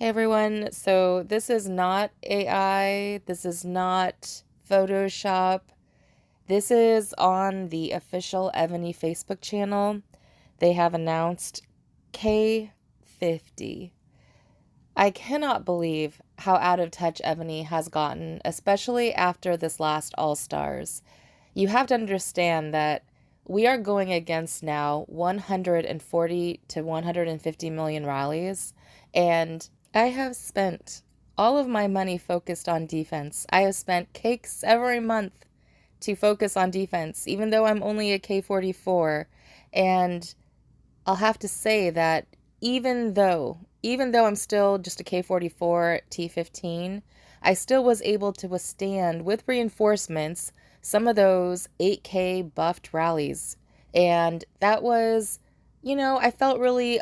Hey everyone, so this is not AI, this is not Photoshop, this is on the official Evony Facebook channel. They have announced K50. I cannot believe how out of touch Evony has gotten, especially after this last Allstars. You have to understand that we are going against now 140 to 150 million rallies, and I have spent all of my money focused on defense. I have spent cakes every month to focus on defense, even though I'm only a K44. And I'll have to say that even though I'm still just a K44 T15, I still was able to withstand with reinforcements some of those 8K buffed rallies. And that was, I felt really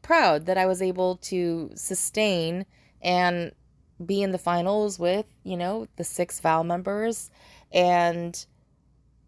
proud that I was able to sustain and be in the finals with, the 6 Val members. And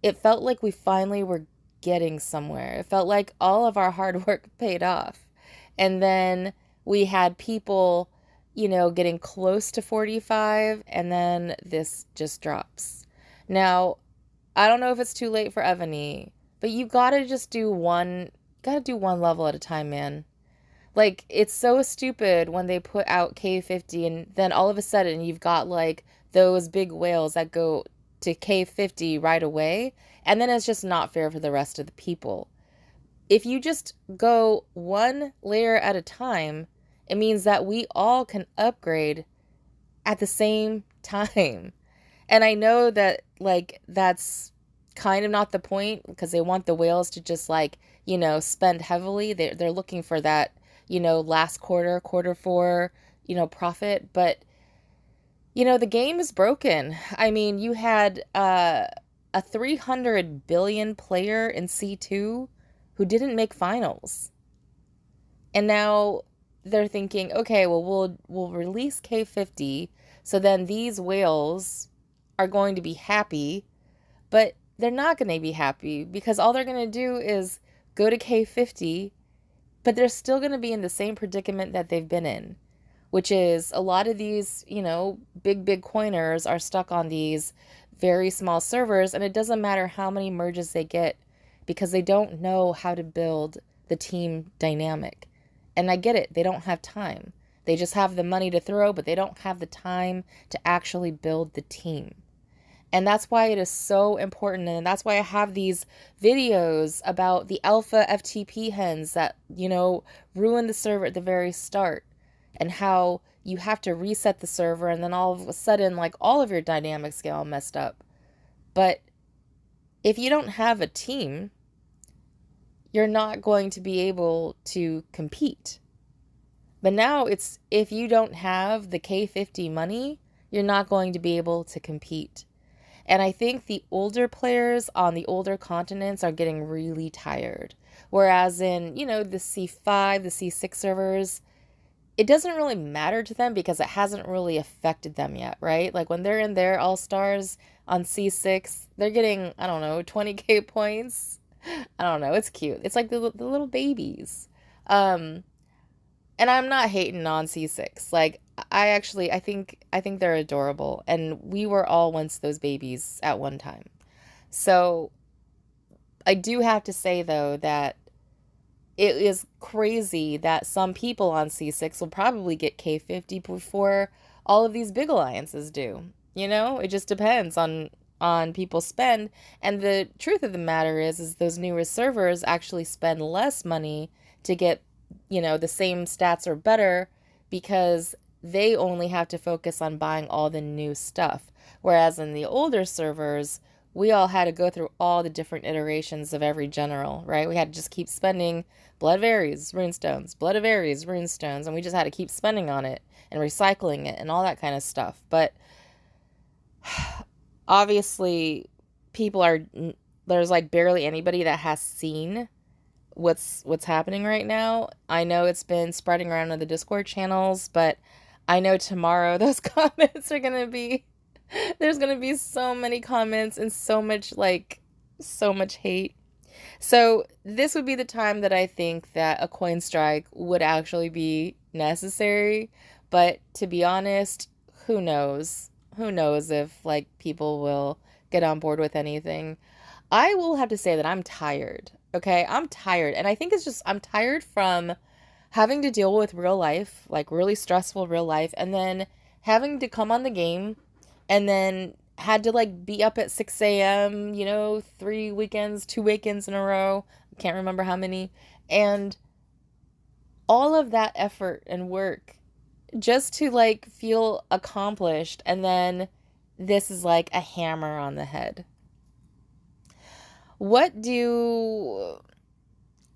it felt like we finally were getting somewhere. It felt like all of our hard work paid off. And then we had people, getting close to 45, and then this just drops. Now, I don't know if it's too late for Evony, but you gotta just gotta do one level at a time, man. Like, it's so stupid when they put out K50 and then all of a sudden you've got those big whales that go to K50 right away, and then it's just not fair for the rest of the people. If you just go one layer at a time, it means that we all can upgrade at the same time. And I know that that's kind of not the point, because they want the whales to just spend heavily. They're looking for that, last quarter four, profit. But the game is broken. I mean, you had a 300 billion player in C2 who didn't make finals. And now they're thinking, okay, well, we'll release K50, so then these whales are going to be happy, but they're not going to be happy, because all they're going to do is go to K50, but they're still going to be in the same predicament that they've been in, which is a lot of these, big coiners are stuck on these very small servers, and it doesn't matter how many merges they get, because they don't know how to build the team dynamic. And I get it, they don't have time. They just have the money to throw, but they don't have the time to actually build the team. And that's why it is so important, and that's why I have these videos about the alpha FTP hens that, ruin the server at the very start, and how you have to reset the server, and then all of a sudden, all of your dynamics get all messed up. But if you don't have a team, you're not going to be able to compete. But now it's, if you don't have the K50 money, you're not going to be able to compete. And I think the older players on the older continents are getting really tired. Whereas in, the C5, the C6 servers, it doesn't really matter to them because it hasn't really affected them yet, right? Like when they're in their All-Stars on C6, they're getting, I don't know, 20K points. I don't know. It's cute. It's like the little babies. And I'm not hating on C6. I think they're adorable, and we were all once those babies at one time. So I do have to say though that it is crazy that some people on C6 will probably get K50 before all of these big alliances do. It just depends on people's spend. And the truth of the matter is those newer servers actually spend less money to get, the same stats or better, because they only have to focus on buying all the new stuff. Whereas in the older servers, we all had to go through all the different iterations of every general, right? We had to just keep spending Blood of Ares, runestones, Blood of Ares, runestones, and we just had to keep spending on it and recycling it and all that kind of stuff. But obviously, there's barely anybody that has seen what's happening right now. I know it's been spreading around in the Discord channels, but I know tomorrow those comments are gonna be, there's gonna be so many comments and so much hate. So this would be the time that I think that a coin strike would actually be necessary. But to be honest, who knows? Who knows if like people will get on board with anything. I will have to say that I'm tired. Okay? I'm tired. And I think it's just I'm tired from having to deal with real life, like really stressful real life, and then having to come on the game and then had to like be up at 6 a.m., 3 weekends, 2 weekends in a row. I can't remember how many. And all of that effort and work just to like feel accomplished. And then this is like a hammer on the head. What do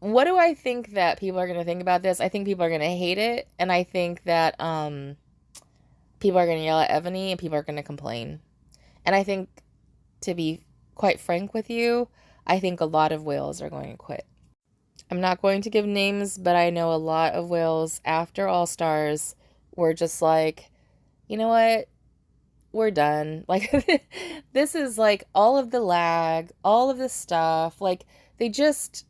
I think that people are going to think about this? I think people are going to hate it. And I think that people are going to yell at Evony and people are going to complain. And I think, to be quite frank with you, I think a lot of whales are going to quit. I'm not going to give names, but I know a lot of whales after Allstars were just like, you know what? We're done. Like, this is like all of the lag, all of the stuff. Like, they just,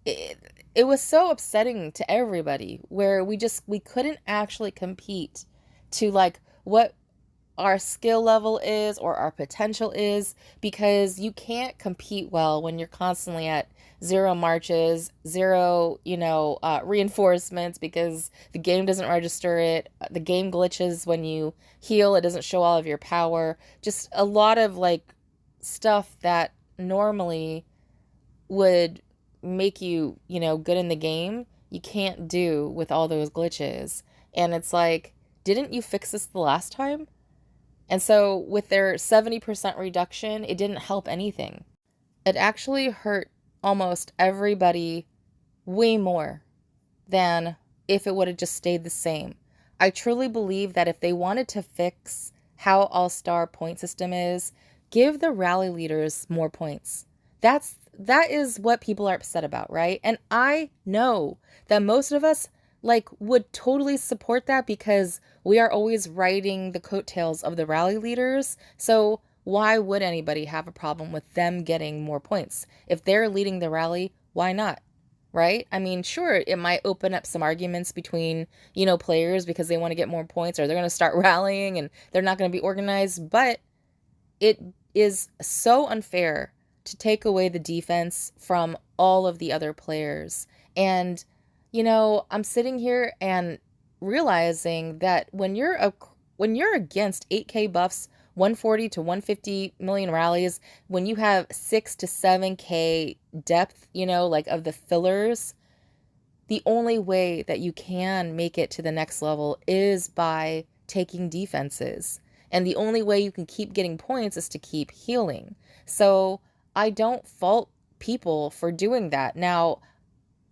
it was so upsetting to everybody where we couldn't actually compete to like what our skill level is or our potential is, because you can't compete well when you're constantly at 0 marches, 0, reinforcements, because the game doesn't register it. The game glitches when you heal. It doesn't show all of your power. Just a lot of like stuff that normally would make you, good in the game, you can't do with all those glitches. And it's like, didn't you fix this the last time? And so with their 70% reduction, it didn't help anything. It actually hurt almost everybody way more than if it would have just stayed the same. I truly believe that if they wanted to fix how All-Star point system is, give the rally leaders more points. That is what people are upset about, right? And I know that most of us would totally support that because we are always riding the coattails of the rally leaders. So why would anybody have a problem with them getting more points? If they're leading the rally, why not? Right? I mean, sure, it might open up some arguments between, players because they want to get more points, or they're going to start rallying and they're not going to be organized. But it is so unfair to take away the defense from all of the other players. And I'm sitting here and realizing that when you're against 8K buffs, 140 to 150 million rallies, when you have 6 to 7K depth, of the fillers, the only way that you can make it to the next level is by taking defenses. And the only way you can keep getting points is to keep healing. So I don't fault people for doing that. Now,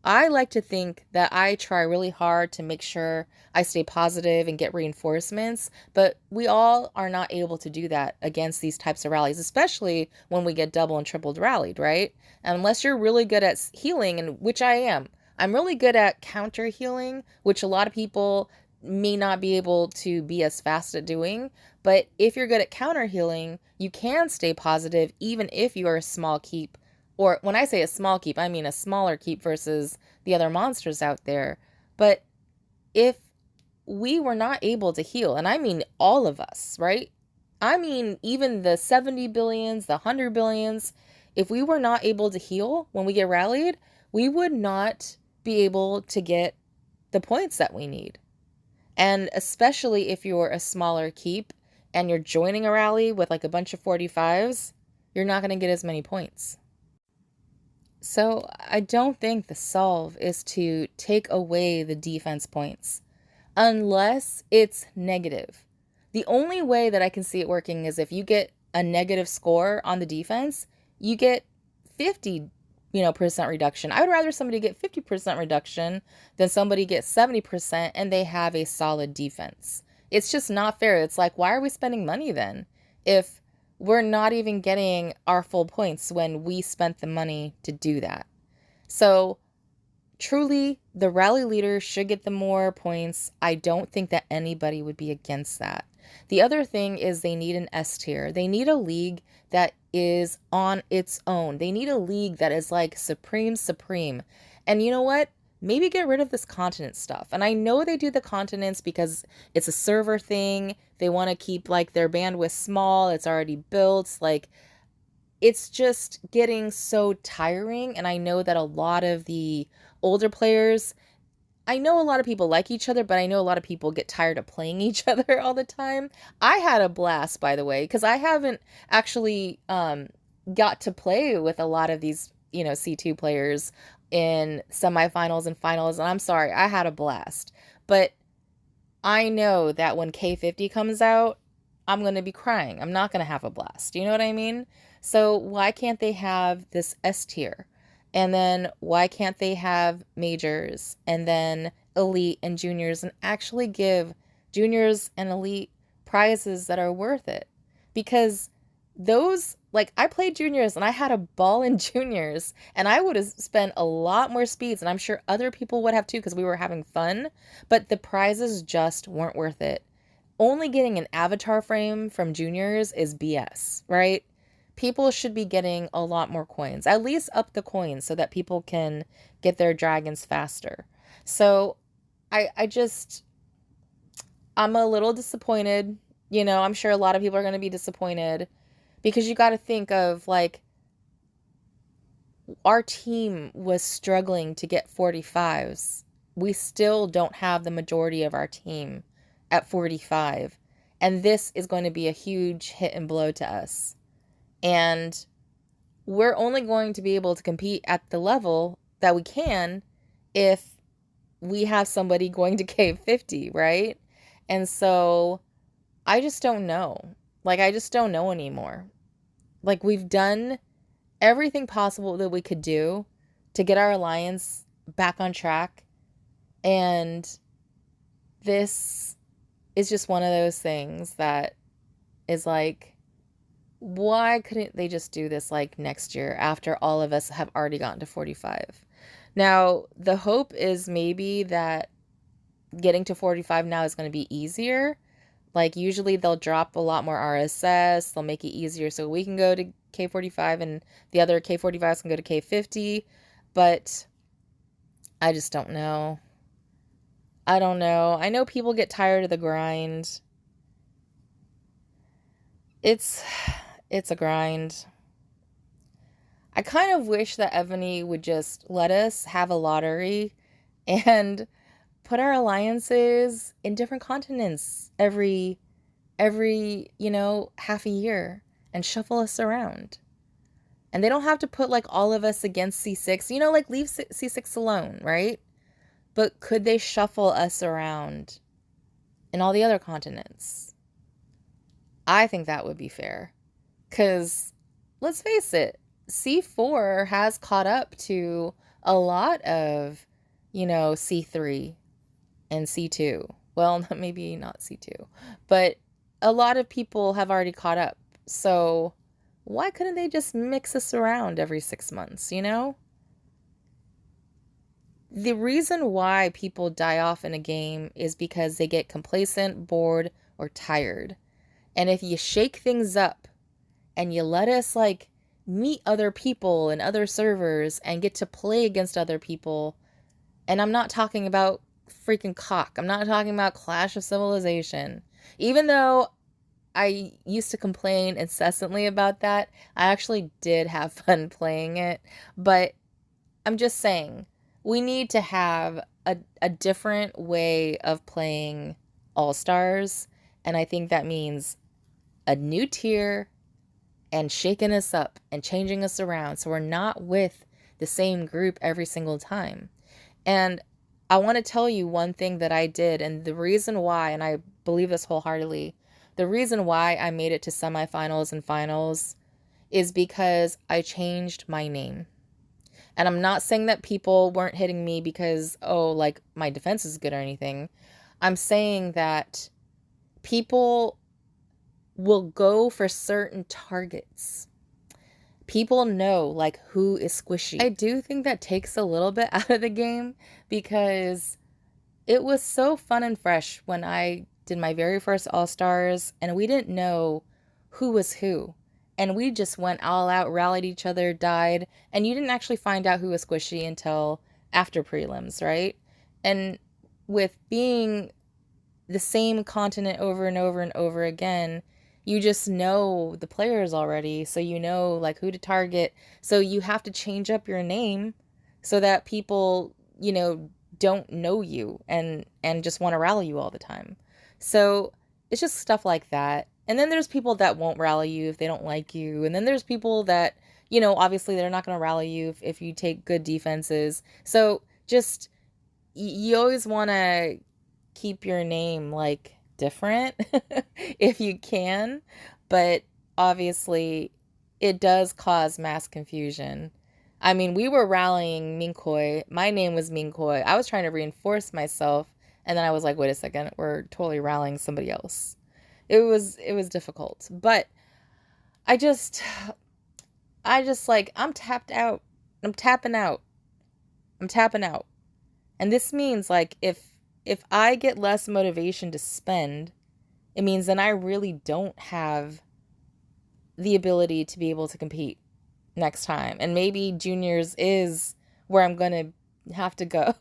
I like to think that I try really hard to make sure I stay positive and get reinforcements, but we all are not able to do that against these types of rallies, especially when we get double and tripled rallied, right? And unless you're really good at healing, and which I am. I'm really good at counter healing, which a lot of people may not be able to be as fast at doing. But if you're good at counter healing, you can stay positive even if you are a small keep. Or when I say a small keep, I mean a smaller keep versus the other monsters out there. But if we were not able to heal, and I mean all of us, right? I mean even the 70 billions, the 100 billions, if we were not able to heal when we get rallied, we would not be able to get the points that we need. And especially if you're a smaller keep and you're joining a rally with like a bunch of 45s, you're not going to get as many points. So I don't think the solve is to take away the defense points unless it's negative. The only way that I can see it working is if you get a negative score on the defense, you get 50, percent reduction. I would rather somebody get 50% reduction than somebody get 70% and they have a solid defense. It's just not fair. It's like, why are we spending money then if we're not even getting our full points when we spent the money to do that? So truly, the rally leader should get the more points. I don't think that anybody would be against that. The other thing is they need an S tier. They need a league that is on its own. They need a league that is like supreme. And you know what? maybe get rid of this continent stuff. And I know they do the continents because it's a server thing. They want to keep like their bandwidth small. It's already built. Like, it's just getting so tiring. And I know that a lot of the older players, I know a lot of people like each other, but I know a lot of people get tired of playing each other all the time. I had a blast, by the way, because I haven't actually got to play with a lot of these, C2 players in semifinals and finals. And I'm sorry, I had a blast. But I know that when K50 comes out, I'm going to be crying. I'm not going to have a blast. You know what I mean? So why can't they have this S tier? And then why can't they have majors and then elite and juniors, and actually give juniors and elite prizes that are worth it? Because those, like, I played juniors and I had a ball in juniors, and I would have spent a lot more speeds, and I'm sure other people would have too because we were having fun, but the prizes just weren't worth it. Only getting an avatar frame from juniors is BS, right? People should be getting a lot more coins. At least up the coins so that people can get their dragons faster. So I'm a little disappointed. I'm sure a lot of people are going to be disappointed because you got to think of, like, our team was struggling to get 45s. We still don't have the majority of our team at 45. And this is going to be a huge hit and blow to us. And we're only going to be able to compete at the level that we can if we have somebody going to K50, right? And so I just don't know. Like, I just don't know anymore. Like, we've done everything possible that we could do to get our alliance back on track. And this is just one of those things that is like, why couldn't they just do this like next year after all of us have already gotten to 45? Now, the hope is maybe that getting to 45 now is going to be easier. Like, usually they'll drop a lot more RSS. They'll make it easier so we can go to K45 and the other K45s can go to K50. But I just don't know. I don't know. I know people get tired of the grind. It's a grind. I kind of wish that Evony would just let us have a lottery and put our alliances in different continents every half a year and shuffle us around. And they don't have to put like all of us against C6, like leave C6 alone, right? But could they shuffle us around in all the other continents? I think that would be fair. Because, let's face it, C4 has caught up to a lot of, C3 and C2. Well, maybe not C2. But a lot of people have already caught up. So why couldn't they just mix us around every 6 months, The reason why people die off in a game is because they get complacent, bored, or tired. And if you shake things up and you let us meet other people and other servers and get to play against other people, and I'm not talking about freaking cock. I'm not talking about Clash of Civilization. Even though I used to complain incessantly about that, I actually did have fun playing it. But I'm just saying, we need to have a different way of playing All-Stars. And I think that means a new tier and shaking us up and changing us around so we're not with the same group every single time. And I want to tell you one thing that I did, and the reason why, and I believe this wholeheartedly, the reason why I made it to semifinals and finals is because I changed my name. And I'm not saying that people weren't hitting me because, my defense is good or anything. I'm saying that people will go for certain targets. People know, who is squishy. I do think that takes a little bit out of the game because it was so fun and fresh when I did my very first All-Stars and we didn't know who was who. And we just went all out, rallied each other, died, and you didn't actually find out who was squishy until after prelims, right? And with being the same continent over and over and over again, you just know the players already, so you know like who to target. So you have to change up your name so that people, don't know you and just want to rally you all the time. So it's just stuff like that. And then there's people that won't rally you if they don't like you. And then there's people that, obviously they're not going to rally you if you take good defenses. So just you always want to keep your name like different if you can, but obviously it does cause mass confusion. I mean, we were rallying Minkoi. My name was Minkoi. I was trying to reinforce myself, and then I was like, wait a second, we're totally rallying somebody else. It was difficult, but I just like, I'm tapped out. I'm tapping out. I'm tapping out. And this means like if I get less motivation to spend, it means then I really don't have the ability to be able to compete next time. And maybe juniors is where I'm going to have to go.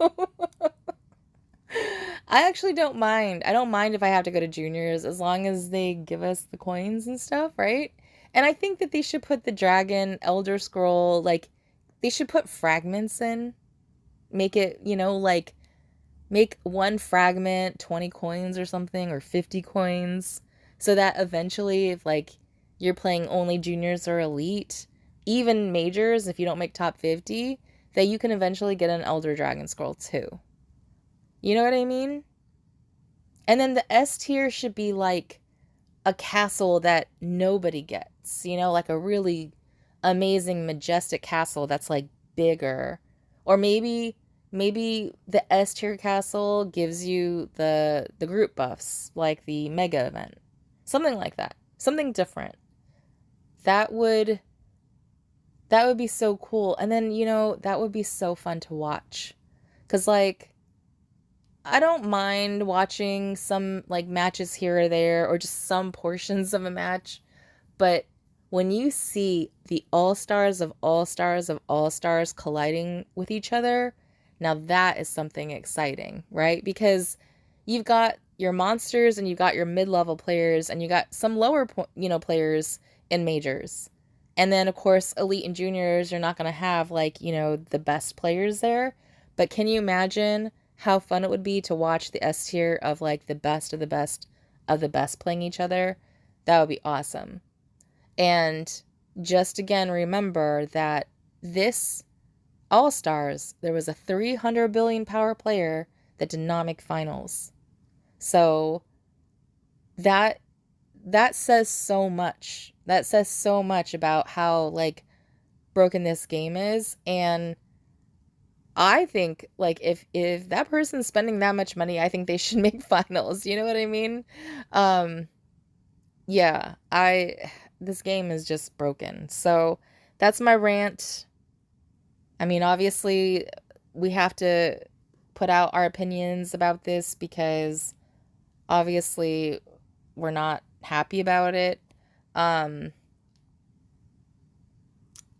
I actually don't mind. I don't mind if I have to go to juniors as long as they give us the coins and stuff, right? And I think that they should put the dragon, elder scroll, like they should put fragments in. Make it, like make one fragment 20 coins or something, or 50 coins, so that eventually if like you're playing only juniors or elite, even majors, if you don't make top 50, that you can eventually get an elder dragon scroll too. You know what I mean? And then the S tier should be like a castle that nobody gets, like a really amazing majestic castle that's like bigger. Or maybe the S tier castle gives you the group buffs, like the mega event. Something like that. Something different. That would be so cool. And then, that would be so fun to watch. 'Cause like I don't mind watching some like matches here or there, or just some portions of a match, but when you see the all-stars of all-stars of all-stars colliding with each other, now that is something exciting, right? Because you've got your monsters and you've got your mid-level players and you got some lower, players in majors. And then, of course, elite and juniors, you're not going to have like, the best players there. But can you imagine how fun it would be to watch the S tier of like the best of the best of the best playing each other? That would be awesome. And just again, remember that this All-Stars, there was a 300 billion power player that did not make finals. So that says so much. That says so much about how like broken this game is. And I think like if that person's spending that much money, I think they should make finals. You know what I mean? Yeah, this game is just broken. So that's my rant. I mean, obviously we have to put out our opinions about this because obviously we're not happy about it. I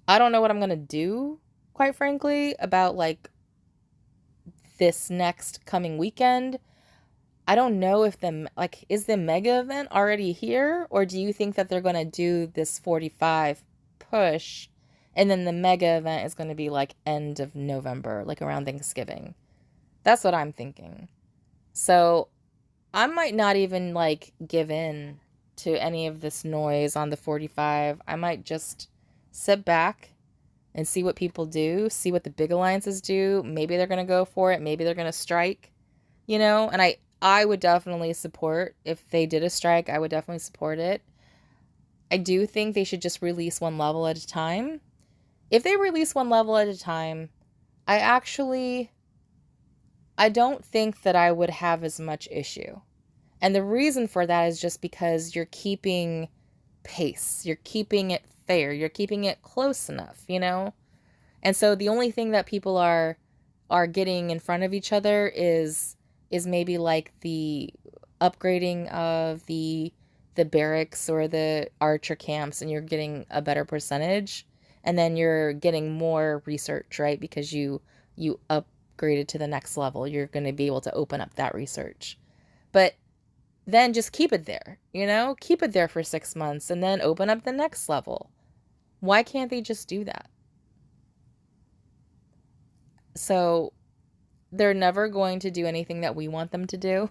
don't know what I'm going to do, quite frankly, about like this next coming weekend. I don't know if is the mega event already here, or do you think that they're going to do this 45 push and then the mega event is going to be like end of November, like around Thanksgiving? That's what I'm thinking. So I might not even like give in to any of this noise on the 45. I might just sit back and see what people do, see what the big alliances do. Maybe they're going to go for it. Maybe they're going to strike, and I would definitely support, if they did a strike, I would definitely support it. I do think they should just release one level at a time. If they release one level at a time, I don't think that I would have as much issue. And the reason for that is just because you're keeping pace. You're keeping it fair. You're keeping it close enough, And so the only thing that people are getting in front of each other is maybe like the upgrading of the barracks or the archer camps, and you're getting a better percentage, and then you're getting more research, right? Because you upgraded to the next level, you're going to be able to open up that research. But then just keep it there, you know? Keep it there for 6 months and then open up the next level. Why can't they just do that? So they're never going to do anything that we want them to do.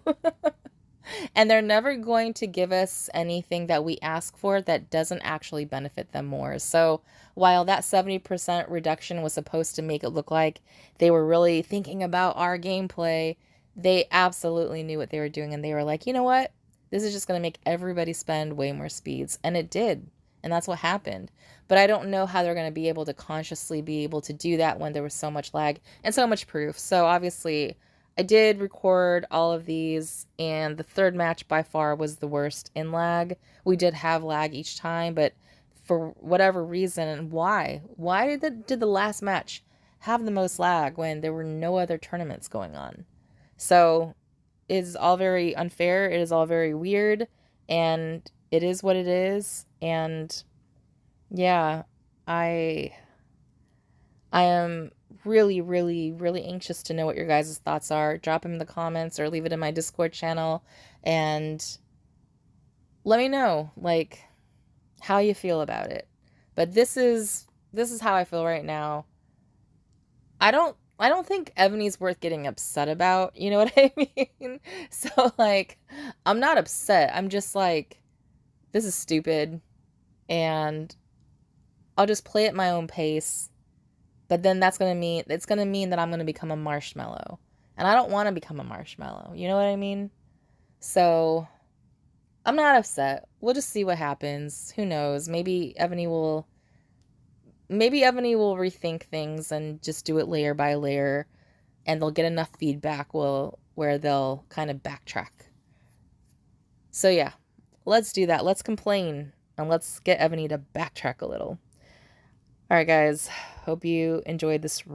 And they're never going to give us anything that we ask for that doesn't actually benefit them more. So while that 70% reduction was supposed to make it look like they were really thinking about our gameplay, they absolutely knew what they were doing. And they were like, you know what? This is just going to make everybody spend way more speeds. And it did. And that's what happened. But I don't know how they're going to be able to consciously be able to do that when there was so much lag and so much proof. So obviously I did record all of these, and the third match by far was the worst in lag. We did have lag each time, but for whatever reason, and why did the last match have the most lag when there were no other tournaments going on? So it is all very unfair. It is all very weird, and it is what it is. And yeah, I am really, really, really anxious to know what your guys' thoughts are. Drop them in the comments or leave it in my Discord channel and let me know, like, how you feel about it. But this is how I feel right now. I don't think Evony's worth getting upset about, you know what I mean? So, like, I'm not upset. I'm just like, this is stupid, and I'll just play at my own pace. But then it's going to mean that I'm going to become a marshmallow. And I don't want to become a marshmallow. You know what I mean? So I'm not upset. We'll just see what happens. Who knows? Maybe Evony will rethink things and just do it layer by layer, and they'll get enough feedback where they'll kind of backtrack. So yeah, let's do that. Let's complain and let's get Evony to backtrack a little. All right, guys. Hope you enjoyed this